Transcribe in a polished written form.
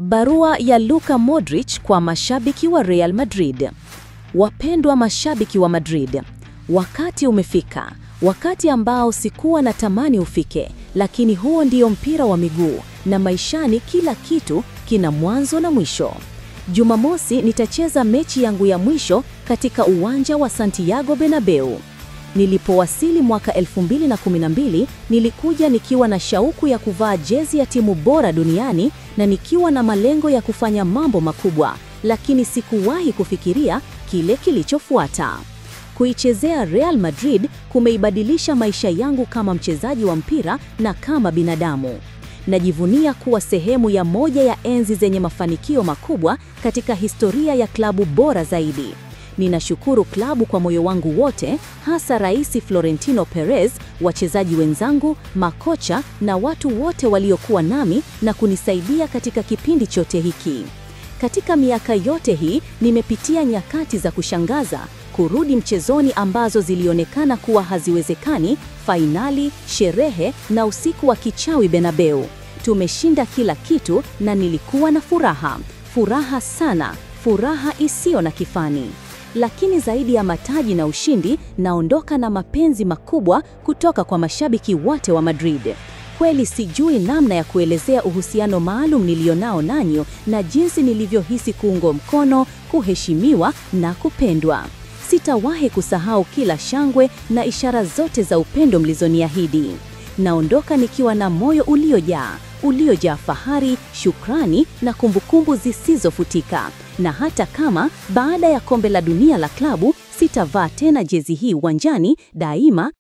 Barua ya Luka Modric kwa mashabiki wa Real Madrid. Wapendwa mashabiki wa Madrid, wakati umefika, wakati ambao sikuwa natamani ufike, lakini huo ndio mpira wa miguu, na maishani kila kitu kina mwanzo na mwisho. Jumamosi nitacheza mechi yangu ya mwisho katika uwanja wa Santiago Bernabeu. Nilipowasili mwaka 2012, nilikuja nikiwa na shauku ya kuvaa jezi ya timu bora duniani na nikiwa na malengo ya kufanya mambo makubwa, lakini sikuwahi kufikiria kile kilichofuata. Kuichezea Real Madrid kumeibadilisha maisha yangu kama mchezaji wa mpira na kama binadamu. Najivunia kuwa sehemu ya moja ya enzi zenye mafanikio makubwa katika historia ya klabu bora zaidi. Ninashukuru klabu kwa moyo wangu wote, hasa Rais Florentino Perez, wachezaji wenzangu, makocha na watu wote waliokuwa nami na kunisaidia katika kipindi chote hiki. Katika miaka yote hii nimepitia nyakati za kushangaza, kurudi mchezoni ambazo zilionekana kuwa haziwezekani, fainali, sherehe na usiku wa kichawi Bernabeu. Tumeshinda kila kitu na nilikuwa na furaha sana, furaha isiyo na kifani. Lakini zaidi ya mataji na ushindi, naondoka na mapenzi makubwa kutoka kwa mashabiki wote wa Madrid. Kweli sijui namna ya kuelezea uhusiano maalum nilionao nanyi na jinsi nilivyohisi kuungwa mkono, kuheshimiwa na kupendwa. Sitawahi kusahau kila shangwe na ishara zote za upendo mlizoniahidi. Naondoka nikiwa na moyo uliojaa fahari, shukrani na kumbukumbu zisizofutika. Na hata kama baada ya kombe la dunia la klabu sitavaa tena jezi hii uwanjani, daima